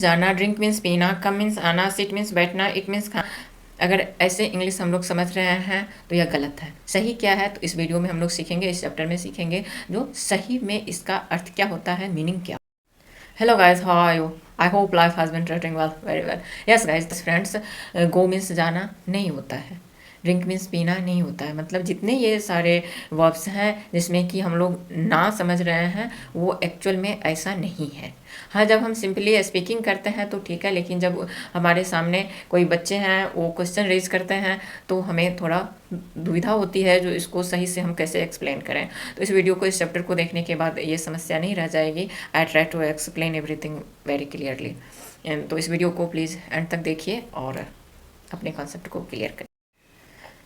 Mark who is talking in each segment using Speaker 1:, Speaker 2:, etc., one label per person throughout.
Speaker 1: जाना, drink means पीना, come means आना, सिट मीन्स बैठना, इट मीन्स खाना। अगर ऐसे इंग्लिश हम लोग समझ रहे हैं तो यह गलत है। सही क्या है तो इस वीडियो में हम लोग सीखेंगे, इस चैप्टर में सीखेंगे जो सही में इसका अर्थ क्या होता है, मीनिंग क्या। Hello guys, how are you? I hope life has been treating well, very well. Yes guys friends, go means जाना नहीं होता है, ड्रिंक मीन्स पीना नहीं होता है। मतलब जितने ये सारे वर्ब्स हैं जिसमें कि हम लोग ना समझ रहे हैं वो एक्चुअल में ऐसा नहीं है। हाँ, जब हम सिंपली स्पीकिंग करते हैं तो ठीक है, लेकिन जब हमारे सामने कोई बच्चे हैं वो क्वेश्चन रेज करते हैं तो हमें थोड़ा दुविधा होती है जो इसको सही से हम कैसे एक्सप्लेन करें। तो इस वीडियो को, इस चैप्टर को देखने के बाद ये समस्या नहीं रह जाएगी। I try to explain everything very clearly. तो इस वीडियो को प्लीज़ एंड तक देखिए और अपने कॉन्सेप्ट को क्लियर करें।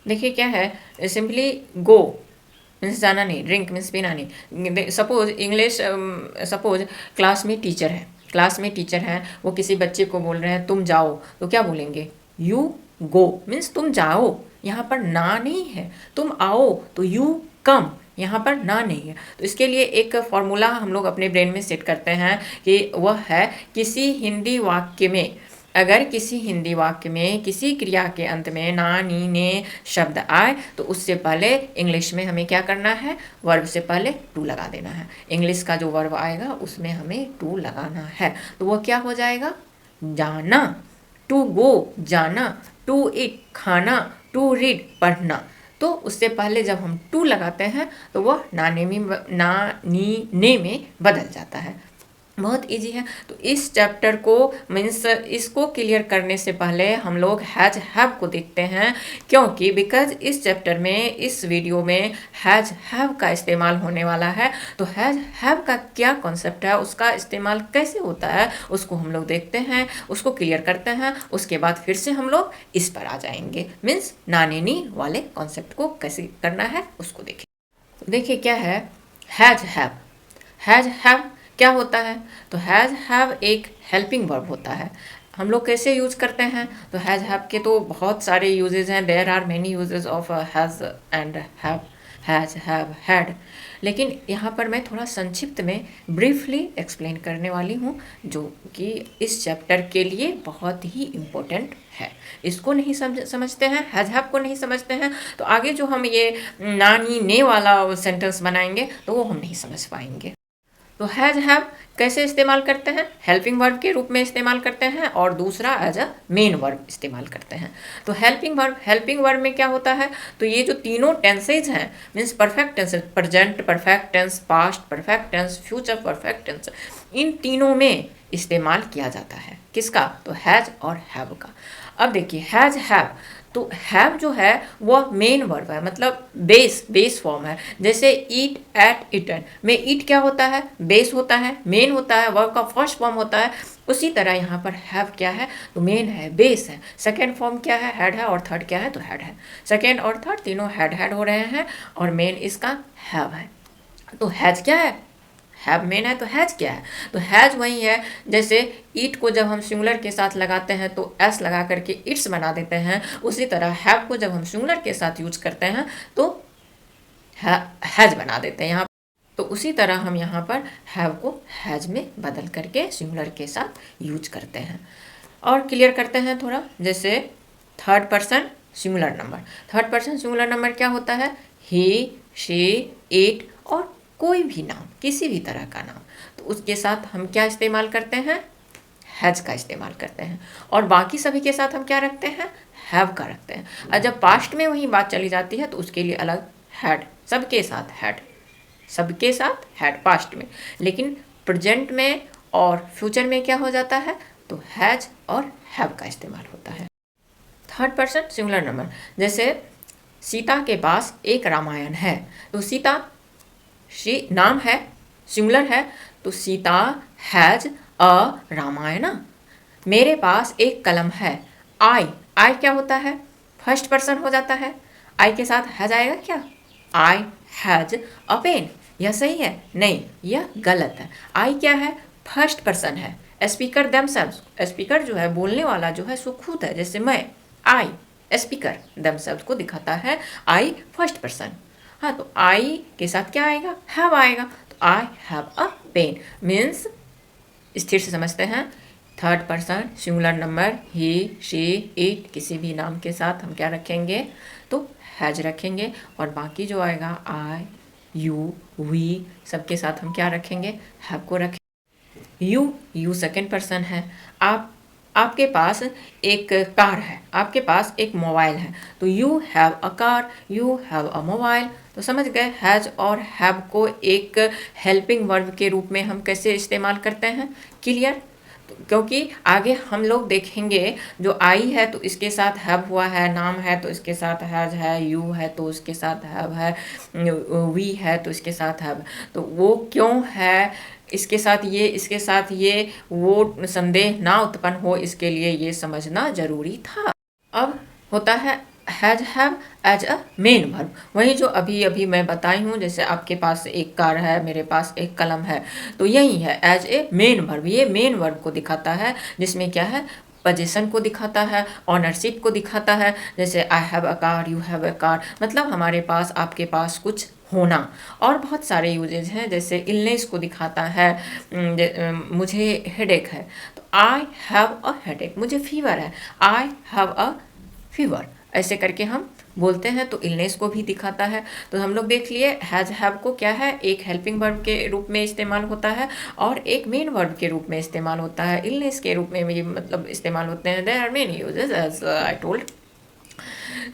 Speaker 1: देखिए क्या है, सिंपली गो मीन्स जाना नहीं, ड्रिंक मीन्स पीना नहीं। सपोज इंग्लिश, सपोज क्लास में टीचर है, क्लास में टीचर हैं, वो किसी बच्चे को बोल रहे हैं तुम जाओ, तो क्या बोलेंगे? यू गो मीन्स तुम जाओ, यहाँ पर ना नहीं है। तुम आओ तो यू कम, यहाँ पर ना नहीं है। तो इसके लिए एक फॉर्मूला हम लोग अपने ब्रेन में सेट करते हैं कि वह है किसी हिंदी वाक्य में, अगर किसी हिंदी वाक्य में किसी क्रिया के अंत में ना, नी, ने शब्द आए तो उससे पहले इंग्लिश में हमें क्या करना है? वर्ब से पहले टू लगा देना है। इंग्लिश का जो वर्ब आएगा उसमें हमें टू लगाना है। तो वो क्या हो जाएगा? जाना, टू गो जाना, टू ईट खाना, टू रीड पढ़ना। तो उससे पहले जब हम टू लगाते हैं तो वह नाने में, ना, नी, ने में बदल जाता है। बहुत इजी है। तो इस चैप्टर को मीन्स इसको क्लियर करने से पहले हम लोग हैज हैव को देखते हैं, क्योंकि बिकॉज इस चैप्टर में, इस वीडियो में हैज हैव का इस्तेमाल होने वाला है। तो हैज हैव का क्या कॉन्सेप्ट है, उसका इस्तेमाल कैसे होता है, उसको हम लोग देखते हैं, उसको क्लियर करते हैं। उसके बाद फिर से हम लोग इस पर आ जाएंगे, मीन्स नाने नी वाले कॉन्सेप्ट को कैसे करना है उसको देखें। देखिए क्या है हैज हैव। हैज हैव क्या होता है? तो हैज़ हैव एक हेल्पिंग वर्ब होता है। हम लोग कैसे यूज करते हैं? तो हैज़ हैव के तो बहुत सारे यूजेज हैं, there are many uses of has and have, has have had. लेकिन यहाँ पर मैं थोड़ा संक्षिप्त में ब्रीफली एक्सप्लेन करने वाली हूँ, जो कि इस चैप्टर के लिए बहुत ही इम्पोर्टेंट है। इसको नहीं समझते हैं, हैज़ हैव को नहीं समझते हैं, तो आगे जो हम ये ना, नी, ने वाला सेंटेंस बनाएंगे तो वो हम नहीं समझ पाएंगे। तो हैज हैव कैसे इस्तेमाल करते हैं? हेल्पिंग वर्ब के रूप में इस्तेमाल करते हैं और दूसरा एज अ मेन वर्ब इस्तेमाल करते हैं। तो हेल्पिंग वर्ब में क्या होता है? तो ये जो तीनों टेंसेज हैं means perfect tense, present perfect tense, past perfect tense, future perfect tense, इन तीनों में इस्तेमाल किया जाता है। किसका? तो हैज और हैव का। अब देखिए हैज हैव, तो हैव जो है वह मेन वर्ब है, मतलब बेस फॉर्म है। जैसे ईट, एट, इटन में ईट क्या होता है? बेस होता है, मेन होता है, वर्ब का फर्स्ट फॉर्म होता है। उसी तरह यहाँ पर हैव क्या है? तो मेन है, बेस है। सेकेंड फॉर्म क्या है? हैड है। और थर्ड क्या है? तो हैड है। सेकेंड और थर्ड तीनों हैड हो रहे हैं और मेन इसका हैव है। तो हैज क्या है? हैव मेन है, तो हैज क्या है? तो हैज वही है, जैसे ईट को जब हम सिंगुलर के साथ लगाते हैं तो एस लगा करके इट्स बना देते हैं, उसी तरह हैव को जब हम सिंगुलर के साथ यूज करते हैं तो हैज बना देते हैं यहाँ। तो उसी तरह हम यहाँ पर हैव को हैज में बदल करके सिंगुलर के साथ यूज करते हैं। और क्लियर करते हैं थोड़ा, जैसे third person singular number. Third person singular number क्या होता है? ही, शी, इट और कोई भी नाम, किसी भी तरह का नाम, तो उसके साथ हम क्या इस्तेमाल करते हैं? हैज का इस्तेमाल करते हैं। और बाकी सभी के साथ हम क्या रखते हैं? हैव का रखते हैं। और जब पास्ट में वही बात चली जाती है तो उसके लिए अलग हैड, सबके साथ हैड, सबके साथ हैड पास्ट में। लेकिन प्रेजेंट में और फ्यूचर में क्या हो जाता है? तो हैज और हैव का इस्तेमाल होता है। थर्ड पर्सन सिंगुलर नंबर, जैसे सीता के पास एक रामायण है, तो सीता नाम है, सिंगुलर है, तो सीता हैज अ रामायण। मेरे पास एक कलम है, आई क्या होता है? फर्स्ट पर्सन हो जाता है। आई के साथ हैज आएगा क्या? I has a pen. यह सही है? नहीं, यह गलत है। आई क्या है? फर्स्ट पर्सन है। स्पीकर देमसेल्व्स, स्पीकर जो है, बोलने वाला जो है सो खुद है, जैसे मैं, आई स्पीकर देमसेल्व्स को दिखाता है, आई फर्स्ट पर्सन। हाँ, तो आई के साथ क्या आएगा? हैव आएगा। तो I have a pen means, स्थिर से समझते हैं, third person singular number he, she, it, किसी भी नाम के साथ हम क्या रखेंगे तो हैज रखेंगे। और बाकी जो आएगा आई, यू, वी सबके साथ हम क्या रखेंगे हैव को रखेंगे। यू सेकेंड पर्सन है। आपके पास एक कार है, आपके पास एक मोबाइल है, तो you have a car, you have a mobile. तो समझ गए हैज और हैव को एक हेल्पिंग वर्ब के रूप में हम कैसे इस्तेमाल करते हैं। क्लियर। क्योंकि आगे हम लोग देखेंगे जो आई है तो इसके साथ हैव हुआ है, नाम है तो इसके साथ हैज है, यू है तो उसके साथ हैव है, वी है तो इसके साथ हैव। तो वो क्यों है इसके साथ ये, इसके साथ ये, वो संदेह ना उत्पन्न हो इसके लिए ये समझना जरूरी था। अब होता है has have as a main verb. वही जो अभी अभी मैं बताई हूँ, जैसे आपके पास एक कार है, मेरे पास एक कलम है, तो यही है एज ए मेन वर्ब। ये मेन वर्ब को दिखाता है जिसमें क्या है पोजीशन को दिखाता है, ऑनरशिप को दिखाता है। जैसे आई have a car, you have a car, मतलब हमारे पास, आपके पास कुछ होना। और बहुत सारे यूजेज हैं, जैसे इलनेस को दिखाता है। मुझे हेडेक है तो आई हैव अ हेडेक, मुझे फीवर है आई हैव अ फीवर, ऐसे करके हम बोलते हैं तो इलनेस को भी दिखाता है। तो हम लोग देख लिए हैज हैव को क्या है, एक हेल्पिंग वर्ब के रूप में इस्तेमाल होता है और एक मेन वर्ब के रूप में इस्तेमाल होता है। इलनेस के रूप में भी मतलब इस्तेमाल होते हैं। There are many uses as I told.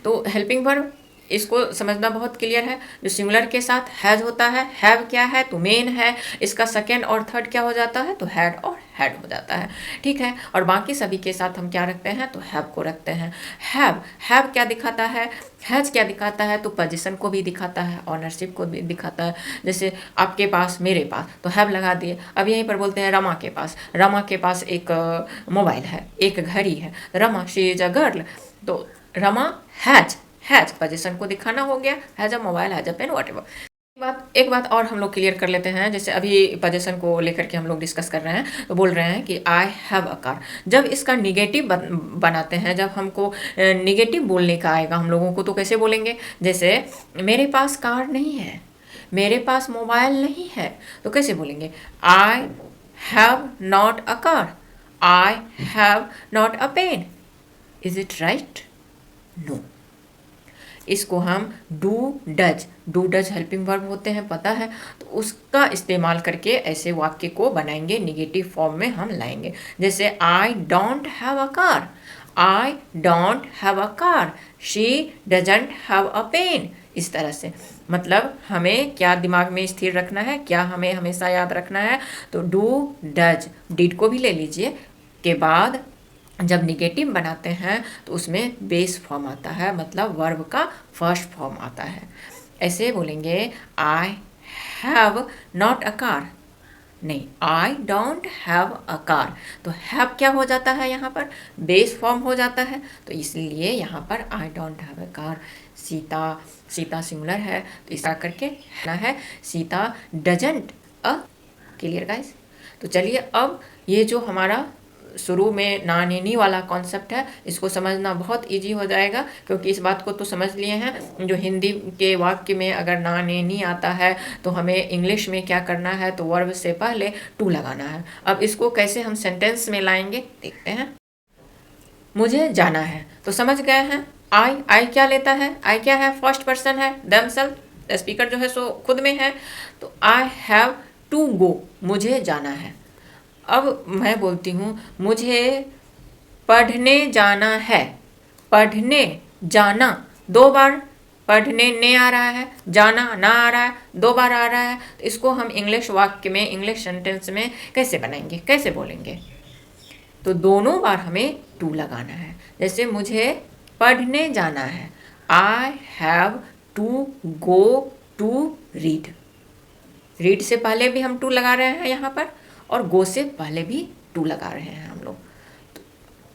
Speaker 1: तो हेल्पिंग वर्ब इसको समझना बहुत क्लियर है। जो सिंगुलर के साथ हैज होता है, हैव क्या है तो मेन है, इसका सेकेंड और थर्ड क्या हो जाता है तो हैड और हैड हो जाता है। ठीक है। और बाकी सभी के साथ हम क्या रखते हैं तो हैव को रखते हैं। हैव क्या दिखाता है, हैज क्या दिखाता है तो पोजीशन को भी दिखाता है, ऑनरशिप को भी दिखाता है। जैसे आपके पास, मेरे पास, तो हैव लगा दिए। अब यहीं पर बोलते हैं रमा के पास, रमा के पास एक मोबाइल है, एक घड़ी है, Rama she is a girl, तो रमा हैज पोजीशन को दिखाना हो गया, has a mobile, has a pen, whatever. एक बात और हम लोग क्लियर कर लेते हैं। जैसे अभी पोजीशन को लेकर के हम लोग डिस्कस कर रहे हैं, तो बोल रहे हैं कि आई हैव अ कार। जब इसका निगेटिव बनाते हैं, जब हमको निगेटिव बोलने का आएगा हम लोगों को, तो कैसे बोलेंगे। जैसे मेरे पास कार नहीं है, मेरे पास मोबाइल नहीं है, तो कैसे बोलेंगे I have not a car, I have not a pen. Is it right? No. इसको हम डू डज हेल्पिंग वर्ब होते हैं, पता है, तो उसका इस्तेमाल करके ऐसे वाक्य को बनाएंगे, निगेटिव फॉर्म में हम लाएंगे। जैसे I don't have a car, I don't have a car, she doesn't have a pen. इस तरह से मतलब हमें क्या दिमाग में स्थिर रखना है, क्या हमें हमेशा याद रखना है, तो डू डज, डिड को भी ले लीजिए, के बाद जब निगेटिव बनाते हैं तो उसमें बेस फॉर्म आता है, मतलब वर्ब का फर्स्ट फॉर्म आता है। ऐसे बोलेंगे I have not a car, नहीं I don't have a car, तो हैव क्या हो जाता है यहाँ पर, बेस फॉर्म हो जाता है, तो इसलिए यहाँ पर आई don't have a car. Sita singular है तो इस तरह करके ना है Sita doesn't a. Clear guys. तो चलिए अब ये जो हमारा शुरू में ना नी वाला कॉन्सेप्ट है, इसको समझना बहुत इजी हो जाएगा, क्योंकि इस बात को तो समझ लिए हैं जो हिंदी के वाक्य में अगर ना नी आता है तो हमें इंग्लिश में क्या करना है, तो वर्ब से पहले टू लगाना है। अब इसको कैसे हम सेंटेंस में लाएंगे देखते हैं। मुझे जाना है, तो समझ गए हैं। आई क्या लेता है, आई क्या है, फर्स्ट पर्सन है, देमसेल्फ, स्पीकर जो है सो खुद में है, तो आई हैव टू गो, मुझे जाना है। अब मैं बोलती हूँ मुझे पढ़ने जाना है, पढ़ने जाना, दो बार पढ़ने ने आ रहा है, जाना ना आ रहा है, दो बार आ रहा है, तो इसको हम इंग्लिश वाक्य में, इंग्लिश सेंटेंस में कैसे बनाएंगे, कैसे बोलेंगे, तो दोनों बार हमें टू लगाना है। जैसे मुझे पढ़ने जाना है, I have to go to read, read से पहले भी हम टू लगा रहे हैं यहाँ पर, और गो से पहले भी टू लगा रहे हैं हम लोग।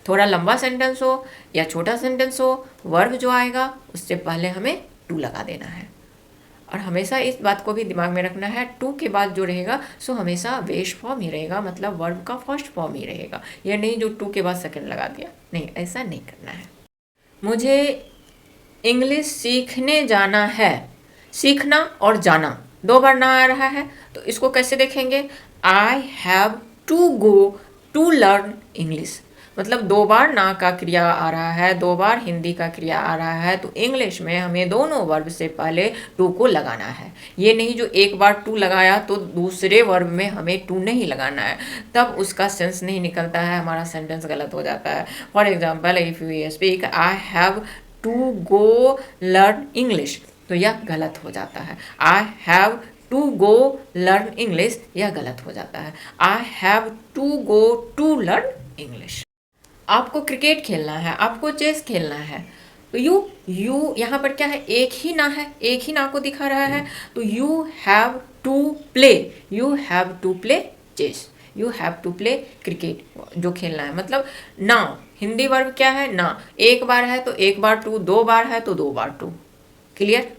Speaker 1: थोड़ा लंबा सेंटेंस हो या छोटा सेंटेंस हो, वर्ब जो आएगा उससे पहले हमें टू लगा देना है। और हमेशा इस बात को भी दिमाग में रखना है, टू के बाद जो रहेगा सो हमेशा बेस फॉर्म ही रहेगा, मतलब वर्ब का फर्स्ट फॉर्म ही रहेगा। यह नहीं जो टू के बाद सेकंड लगा दिया, नहीं, ऐसा नहीं करना है। मुझे इंग्लिश सीखने जाना है, सीखना और जाना दो बार ना आ रहा है, तो इसको कैसे देखेंगे, I have to go to learn English, मतलब 2 बार ना का क्रिया आ रहा है, 2 बार हिंदी का क्रिया आ रहा है, तो इंग्लिश में हमें दोनों वर्ब से पहले टू को लगाना है। ये नहीं जो एक बार टू लगाया तो दूसरे वर्ब में हमें टू नहीं लगाना है, तब उसका सेंस नहीं निकलता है, हमारा सेंटेंस गलत हो जाता है। For example, if you speak I have to go learn English, तो यह गलत हो जाता है। I have to go learn English, यह गलत हो जाता है। I have to go to learn English. आपको क्रिकेट खेलना है, आपको चेस खेलना है, तो यू यहाँ पर क्या है, एक ही ना है, एक ही ना को दिखा रहा है, तो you have to play, you have to play chess, you have to play cricket, जो खेलना है। मतलब ना, हिंदी वर्ब क्या है, ना, एक बार है तो एक बार टू, 2 बार है तो 2 बार टू। क्लियर?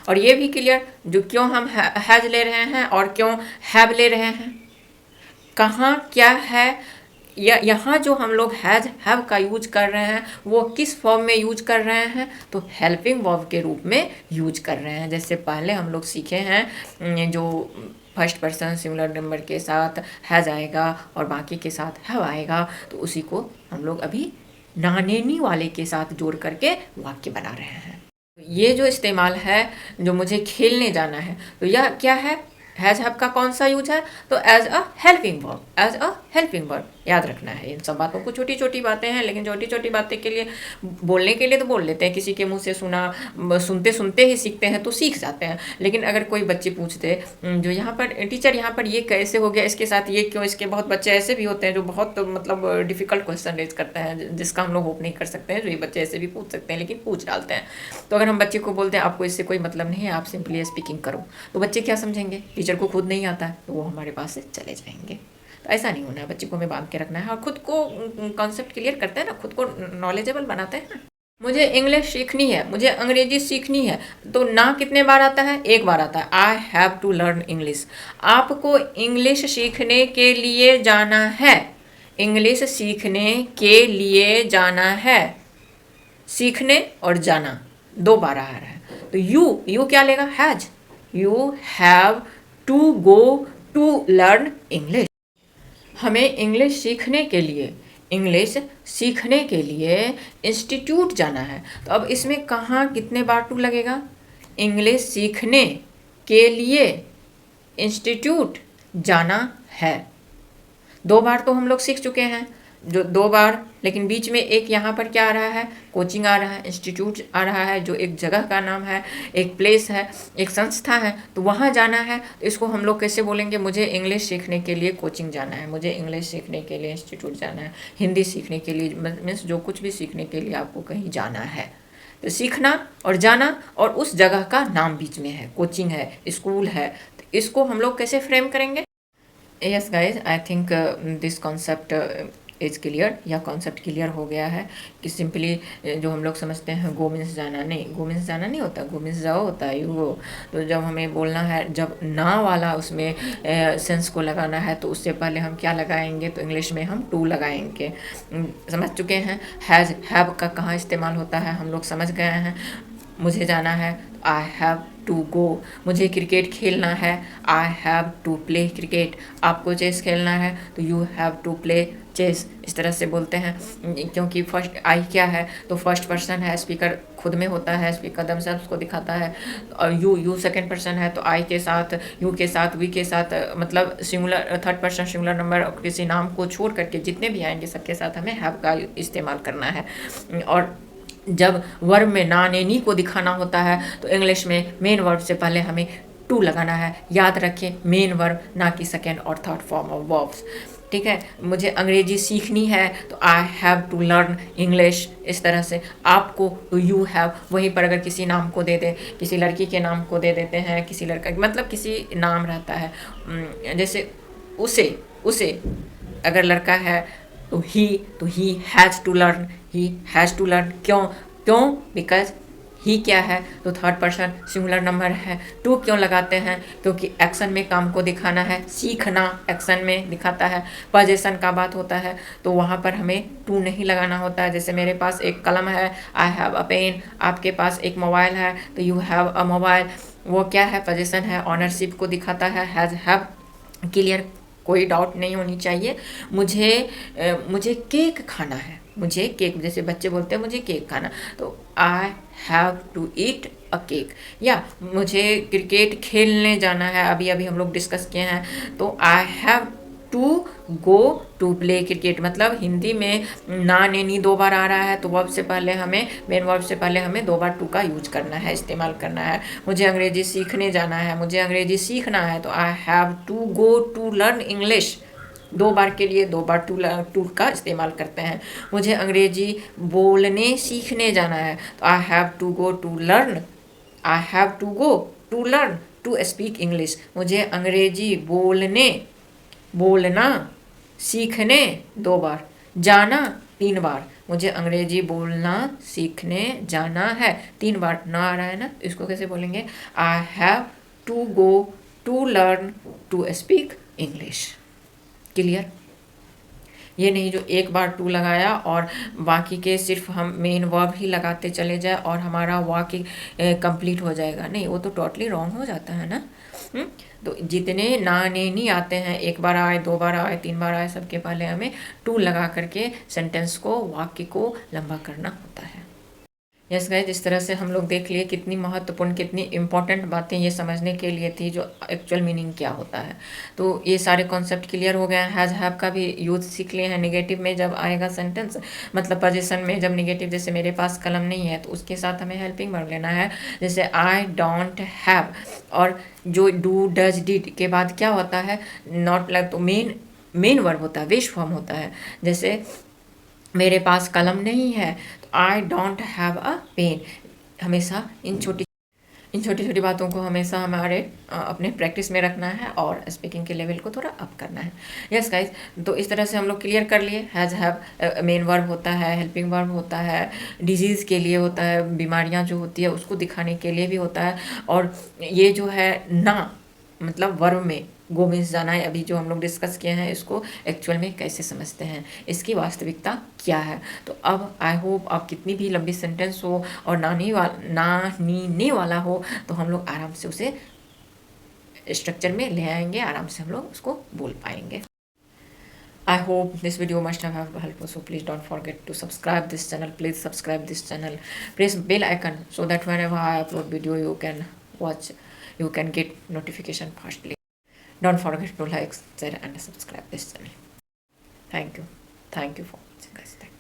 Speaker 1: और ये भी क्लियर जो क्यों हम हैज ले रहे हैं और क्यों हैव ले रहे हैं, कहाँ क्या है, या यहाँ जो हम लोग हैज हैव का यूज कर रहे हैं वो किस फॉर्म में यूज कर रहे हैं, तो हेल्पिंग वर्ब के रूप में यूज कर रहे हैं। जैसे पहले हम लोग सीखे हैं जो फर्स्ट पर्सन सिंगुलर नंबर के साथ हैज आएगा और बाकी के साथ हैव आएगा, तो उसी को हम लोग अभी नानेनी वाले के साथ जोड़ करके वाक्य बना रहे हैं। ये जो इस्तेमाल है, जो मुझे खेलने जाना है, तो यह क्या है, हैज हैव का कौन सा यूज है, तो as a helping verb, as a helping verb याद रखना है। इन सब बातों को, छोटी छोटी बातें हैं, लेकिन छोटी छोटी बातें के लिए बोलने के लिए तो बोल लेते हैं, किसी के मुंह से सुना, सुनते सुनते ही सीखते हैं तो सीख जाते हैं। लेकिन अगर कोई बच्चे पूछते जो यहाँ पर टीचर यहाँ पर ये कैसे हो गया, इसके साथ ये क्यों, इसके बहुत बच्चे ऐसे भी होते हैं जो बहुत मतलब डिफिकल्ट क्वेश्चन रेज करते हैं, जिसका हम लोग होप नहीं कर सकते हैं, जो ये बच्चे ऐसे भी पूछ सकते हैं लेकिन पूछ डालते हैं। तो अगर हम बच्चे को बोलते हैं आपको इससे कोई मतलब नहीं है, आप सिंपली स्पीकिंग करो, तो बच्चे क्या समझेंगे, टीचर को खुद नहीं आता है तो वो हमारे पास से चले जाएंगे। तो ऐसा नहीं होना है, बच्चे को हमें बांध के रखना है और खुद को कॉन्सेप्ट क्लियर करते हैं ना, खुद को नॉलेजेबल बनाते हैं। मुझे इंग्लिश सीखनी है, मुझे अंग्रेजी सीखनी है, तो ना कितने बार आता है, एक बार आता है, I have to learn English. आपको इंग्लिश सीखने के लिए जाना है, इंग्लिश सीखने के लिए जाना है, सीखने और जाना 2 बार आ रहा है, तो यू क्या लेगा, has, you have to go to learn English. हमें इंग्लिश सीखने के लिए, इंग्लिश सीखने के लिए इंस्टीट्यूट जाना है, तो अब इसमें कहाँ कितने बार टू लगेगा, इंग्लिश सीखने के लिए इंस्टीट्यूट जाना है। 2 बार तो हम लोग सीख चुके हैं, जो 2 बार, लेकिन बीच में एक यहाँ पर क्या आ रहा है, कोचिंग आ रहा है, इंस्टीट्यूट आ रहा है, जो एक जगह का नाम है, एक प्लेस है, एक संस्था है, तो वहाँ जाना है। तो इसको हम लोग कैसे बोलेंगे, मुझे इंग्लिश सीखने के लिए कोचिंग जाना है, मुझे इंग्लिश सीखने के लिए इंस्टीट्यूट जाना है, हिंदी सीखने के लिए, मीन्स जो कुछ भी सीखने के लिए आपको कहीं जाना है, तो सीखना और जाना और उस जगह का नाम बीच में है, कोचिंग है, स्कूल है, तो इसको हम लोग कैसे फ्रेम करेंगे। Yes guys, I think this concept is clear, या कॉन्सेप्ट क्लियर हो गया है कि सिंपली जो हम लोग समझते हैं गो मीन्स जाना, नहीं, गो मीन्स जाना नहीं होता, गो मीन्स जाओ होता है, यू गो। तो जब हमें बोलना है, जब ना वाला उसमें सेंस को लगाना है, तो उससे पहले हम क्या लगाएंगे, तो इंग्लिश में हम टू लगाएंगे। समझ चुके हैं हैज़ हैव का कहाँ इस्तेमाल होता है, हम लोग समझ गए हैं। मुझे जाना है, आई हैव टू गो, मुझे क्रिकेट खेलना है, I have to play cricket, आपको चेस खेलना है तो you have to play chess, इस तरह से बोलते हैं। क्योंकि फर्स्ट आई क्या है, तो फर्स्ट पर्सन है, स्पीकर खुद में होता है, स्पीकर दमसेल्व्स को दिखाता है, और यू सेकंड पर्सन है, तो आई के साथ, यू के साथ, वी के साथ, मतलब singular third person singular number किसी नाम को छोड़ करके जितने भी आएंगे सबके साथ हमें हैव का इस्तेमाल करना है। और जब वर्ब में ना ने नी को दिखाना होता है, तो इंग्लिश में मेन वर्ब से पहले हमें टू लगाना है। याद रखें, मेन वर्ब, ना कि सेकेंड और थर्ड फॉर्म ऑफ वर्ब्स। ठीक है, मुझे अंग्रेजी सीखनी है तो I have to learn English, इस तरह से। आपको तो यू हैव, वहीं पर अगर किसी नाम को दे दे, किसी लड़की के नाम को दे देते हैं, किसी लड़का, मतलब किसी नाम रहता है, जैसे उसे अगर लड़का है तो he has to learn, he has to learn. क्यों बिकॉज ही क्या है, तो थर्ड पर्सन सिंगुलर नंबर है। टू क्यों लगाते हैं, क्योंकि एक्शन में काम को दिखाना है, सीखना एक्शन में दिखाता है। पोजीशन का बात होता है तो वहाँ पर हमें टू नहीं लगाना होता है। जैसे मेरे पास एक कलम है, आई हैव अ पेन, आपके पास एक मोबाइल है तो यू हैव अ मोबाइल, वो क्या है, पोजीशन है, ऑनरशिप को दिखाता है, हैज़ हैव। क्लियर कोई डाउट नहीं होनी चाहिए। मुझे केक खाना है, मुझे केक, जैसे बच्चे बोलते हैं मुझे केक खाना, तो I have to eat a cake. या मुझे क्रिकेट खेलने जाना है, अभी अभी हम लोग डिस्कस किए हैं, तो I have to go to play cricket. मतलब हिंदी में ना ने नी 2 बार आ रहा है, तो वर्ब से पहले हमें, मेन वर्ब से पहले हमें 2 बार टू का यूज करना है, इस्तेमाल करना है। मुझे अंग्रेजी सीखने जाना है, मुझे अंग्रेजी सीखना है, तो I have to go to learn English. 2 बार के लिए 2 बार टू का इस्तेमाल करते हैं। मुझे अंग्रेजी बोलने सीखने जाना है, तो I have to go to learn, I have to go to learn to speak English. मुझे अंग्रेजी बोलना सीखने 2 बार, जाना 3 बार। मुझे अंग्रेजी बोलना सीखने जाना है 3 बार। ना आ रहा है ना, तो इसको कैसे बोलेंगे? I have to go to learn to speak English. Clear? ये नहीं जो एक बार टू लगाया और बाकी के सिर्फ हम मेन वर्ब ही लगाते चले जाए और हमारा वाक्य कंप्लीट हो जाएगा। नहीं, वो तो टोटली रॉन्ग हो जाता है ना। तो जितने ना ने नहीं आते हैं, 1 बार आए, 2 बार आए, 3 बार आए, सबके पहले हमें टू लगा करके सेंटेंस को, वाक्य को लंबा करना होता है। यस गाइस, इस तरह से हम लोग देख लिए कितनी महत्वपूर्ण, कितनी इंपॉर्टेंट बातें ये समझने के लिए थी जो एक्चुअल मीनिंग क्या होता है। तो ये सारे कॉन्सेप्ट क्लियर हो गए हैं। हैज़ हैव का भी यूज सीख लिए हैं। नेगेटिव में जब आएगा सेंटेंस, मतलब पोजीशन में जब नेगेटिव, जैसे मेरे पास कलम नहीं है, तो उसके साथ हमें हेल्पिंग वर्ब लेना है, जैसे आई डोंट हैव। और जो डू डज डिड के बाद क्या होता है? नॉट लग, तो मेन वर्ब होता है, विश फॉर्म होता है। जैसे मेरे पास कलम नहीं है, तो I don't have a pen. हमेशा इन छोटी छोटी बातों को हमेशा हमारे अपने प्रैक्टिस में रखना है और स्पीकिंग के लेवल को थोड़ा अप करना है। यस गाइस, तो इस तरह से हम लोग क्लियर कर लिए। हैज़ हैव मेन वर्ब होता है, हेल्पिंग वर्ब होता है, डिजीज़ के लिए होता है, बीमारियां जो होती है उसको दिखाने के लिए भी होता है। और ये जो है ना, मतलब वर्ब में गो मीन्स जाना है, अभी जो हम लोग डिस्कस किए हैं, इसको एक्चुअल में कैसे समझते हैं, इसकी वास्तविकता क्या है। तो अब आई होप अब कितनी भी लंबी सेंटेंस हो और ना नीने वाला हो, तो हम लोग आराम से उसे स्ट्रक्चर में ले आएंगे, आराम से हम लोग उसको बोल पाएंगे। I hope this video must have helped. So please don't forget to subscribe this channel. Please subscribe this channel. Press bell icon so that whenever I upload video, you can watch, you can get notification fastly. Don't forget to like, share and subscribe this channel. Thank you. Thank you for watching guys. Thank you.